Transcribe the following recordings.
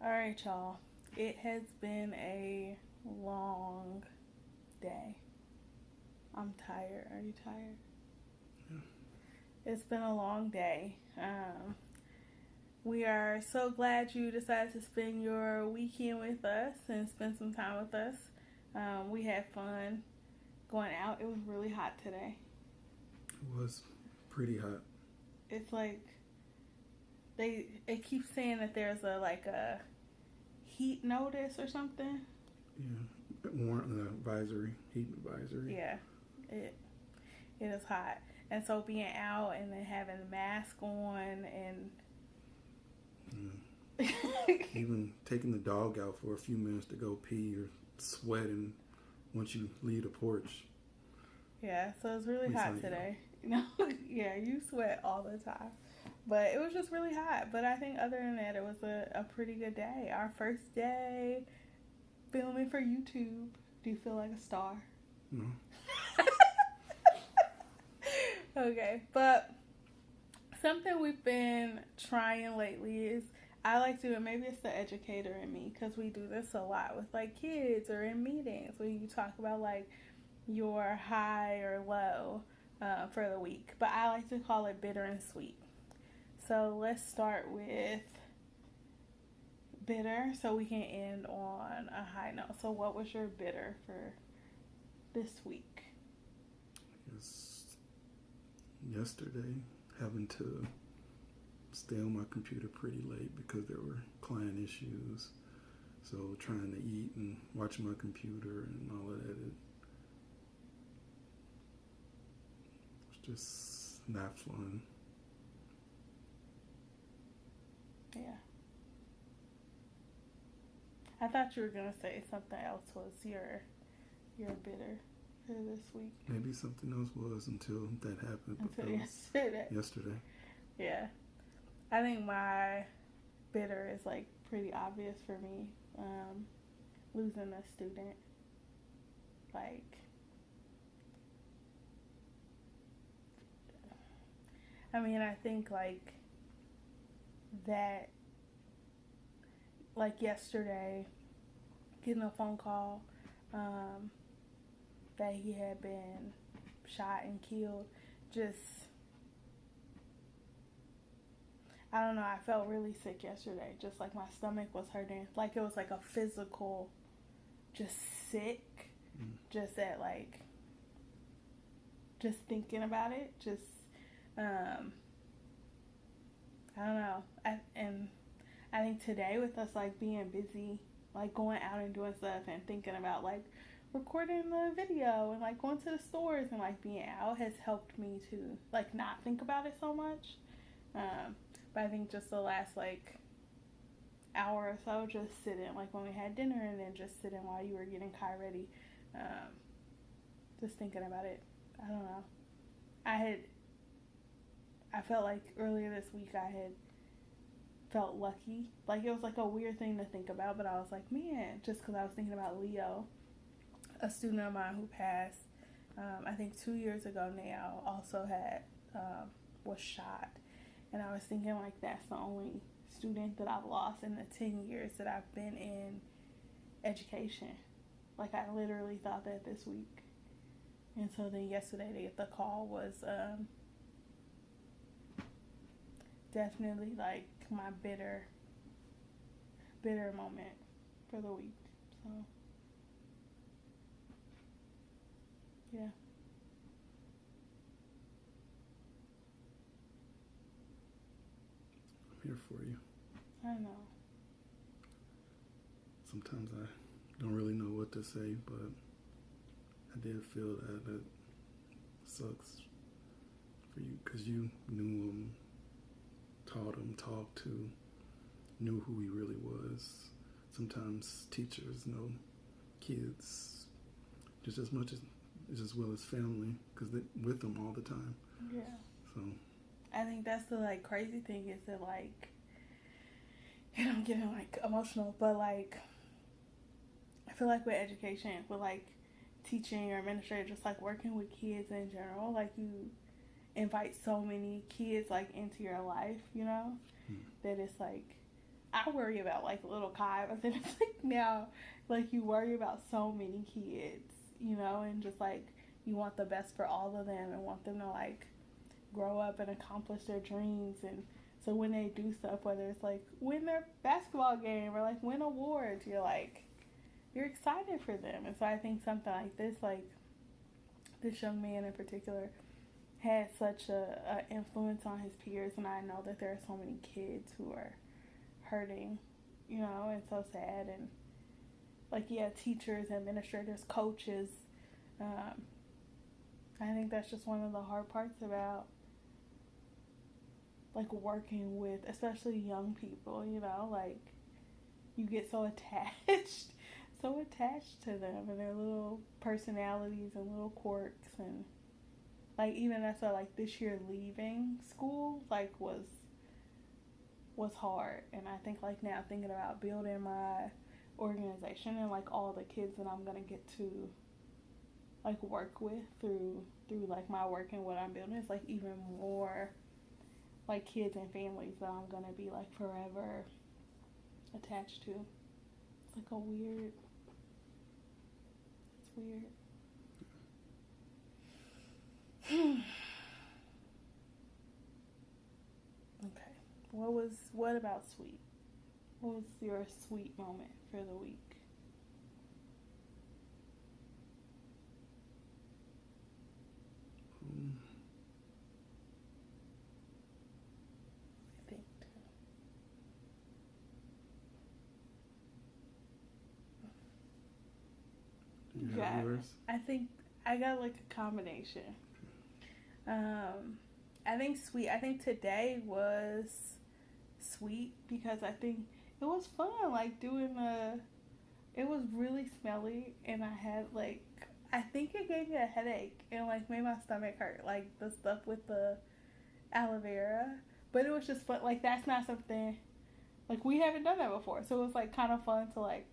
All right, y'all. It has been a long day. I'm tired. Are you tired? Yeah. It's been a long day. We are so glad you decided to spend your weekend with us and spend some time with us. We had fun going out. It was really hot today. It was pretty hot. It's like it keeps saying that there's a heat notice or something. Yeah. Warrant advisory, heat advisory. Yeah, it it is hot, and so being out and then having a mask on and Yeah. Even taking the dog out for a few minutes to go pee, you're sweating once you leave the porch. yeah, so it's really At least hot I today. Yeah, you sweat all the time, but it was just really hot. But I think other than that, it was a pretty good day. Our first day filming for YouTube. Do you feel like a star? No. Okay, but something we've been trying lately is I like to, and maybe it's the educator in me, because we do this a lot with like kids or in meetings where you talk about like your high or low for the week. But I like to call it bitter and sweet. So let's start with bitter so we can end on a high note. So, what was your bitter for this week? Yes. Yesterday, having to stay on my computer pretty late because there were client issues. So trying to eat and watch my computer and all of that, it was just not fun. Yeah. I thought you were gonna say something else was your bitter for this week. Maybe something else was until that happened. But Until that was yesterday. yesterday. Yeah. I think my bitter is like pretty obvious for me. Losing a student. Like I mean I think like that like yesterday getting a phone call that he had been shot and killed, just I don't know, I felt really sick yesterday. Just like my stomach was hurting. Like it was like a physical just sick. Just at like just thinking about it. Just I don't know. And I think today with us like being busy, like going out and doing stuff and thinking about like recording the video and like going to the stores and like being out has helped me to like not think about it so much. But I think just the last like hour or so just sitting, like when we had dinner and then just sitting while you were getting Kai ready, just thinking about it. I don't know. I felt like earlier this week I had felt lucky. Like it was like a weird thing to think about, but I was like, man, just because I was thinking about Leo, a student of mine who passed, I think 2 years ago now, also had was shot, and I was thinking like that's the only student that I've lost in the 10 years that I've been in education. Like I literally thought that this week, and so then yesterday the call was definitely like my bitter moment for the week. So yeah. I'm here for you. I know. Sometimes I don't really know what to say, but I did feel that it sucks for you because you knew him, taught him, talked to, knew who he really was. Sometimes teachers know kids just as much as well as family because they're with them all the time. Yeah. So I think that's the like crazy thing is that like, and I'm getting like emotional, but like I feel like with education, with like teaching or administrator, just like working with kids in general, like you invite so many kids like into your life, you know, that it's like I worry about like little Kai, but then it's like now, like you worry about so many kids, you know, and just like you want the best for all of them and want them to like grow up and accomplish their dreams. And so when they do stuff, whether it's like win their basketball game or like win awards, you're excited for them. And so I think something like this, like this young man in particular, had such a influence on his peers, and I know that there are so many kids who are hurting, you know, and so sad. And like, yeah, teachers, administrators, coaches, I think that's just one of the hard parts about like working with especially young people, you know, like you get so attached to them and their little personalities and little quirks. And like even that's why like this year leaving school like was hard. And I think like now thinking about building my organization and like all the kids that I'm gonna get to like work with through like my work and what I'm building, is like even more like kids and families that I'm gonna be like forever attached to. It's like it's weird. Okay. What about sweet? What was your sweet moment for the week? I think You have yours? I think I got like a combination. I think sweet. I think today was sweet because I think it was fun. Like doing it was really smelly, and I had like, I think it gave me a headache and like made my stomach hurt. Like the stuff with the aloe vera, but it was just fun. Like that's not something like we haven't done that before, so it was like kind of fun to like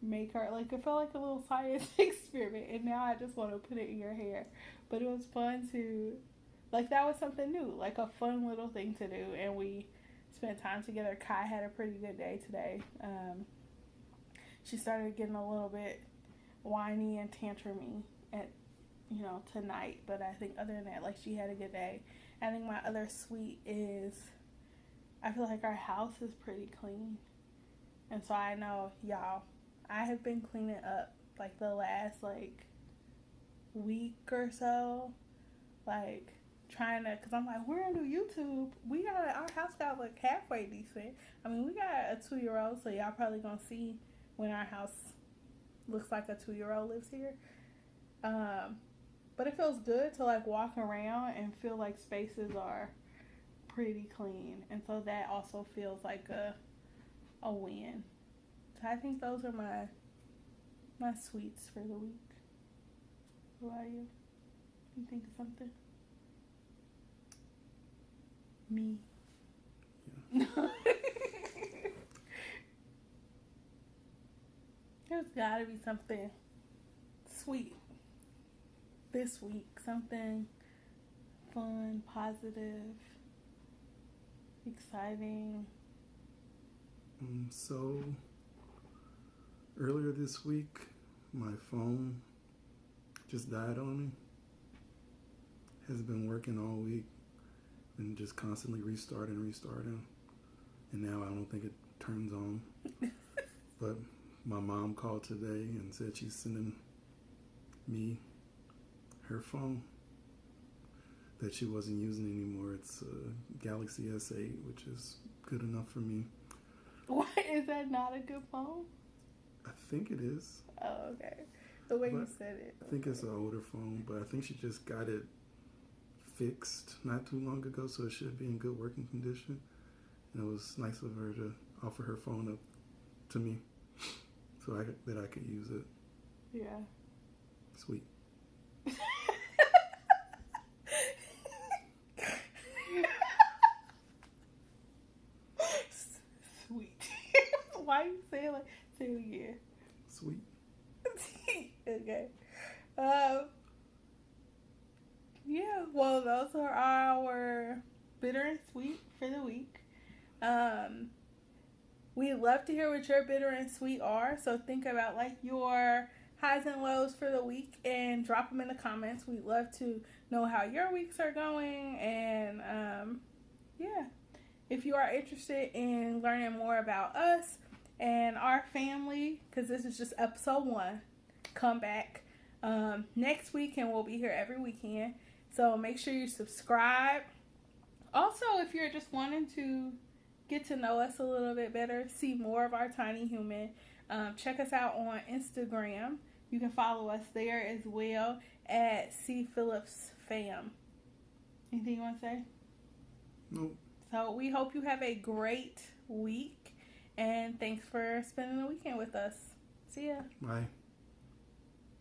make her like, it felt like a little science experiment. And now I just want to put it in your hair, but it was fun to like, that was something new, like a fun little thing to do. And we spent time together. Kai had a pretty good day today. She started getting a little bit whiny and tantrumy at tonight, but I think other than that, like, she had a good day. I think my other sweet is I feel like our house is pretty clean, and so I know y'all, I have been cleaning up like the last like week or so, like trying to, because I'm like, we're gonna do YouTube. Our house got like halfway decent. I mean, we got a 2-year-old, so y'all probably gonna see when our house looks like a 2-year-old lives here. But it feels good to like walk around and feel like spaces are pretty clean, and so that also feels like a win. So I think those are my sweets for the week. What about you? You think of something? Me. Yeah. There's gotta be something sweet this week. Something fun, positive, exciting. So, earlier this week, my phone just died on me. Has been working all week and just constantly restarting. And now I don't think it turns on. But my mom called today and said she's sending me her phone that she wasn't using anymore. It's a Galaxy S8, which is good enough for me. Why is that not a good phone? I think it is. Oh, okay. The way you said it. I think it's an older phone, but I think she just got it fixed not too long ago, so it should be in good working condition. And it was nice of her to offer her phone up to me so that I could use it. Yeah. Sweet. Sweet. Why you say it like, say it again? Sweet. Okay. Yeah, well, those are our bitter and sweet for the week. We love to hear what your bitter and sweet are. So think about like your highs and lows for the week and drop them in the comments. We'd love to know how your weeks are going. And yeah, if you are interested in learning more about us and our family, because this is just episode 1, come back next week and we'll be here every weekend. So make sure you subscribe. Also, if you're just wanting to get to know us a little bit better, see more of our tiny human, check us out on Instagram. You can follow us there as well at C.Phillips fam. Anything you want to say? Nope. So we hope you have a great week, and thanks for spending the weekend with us. See ya. Bye.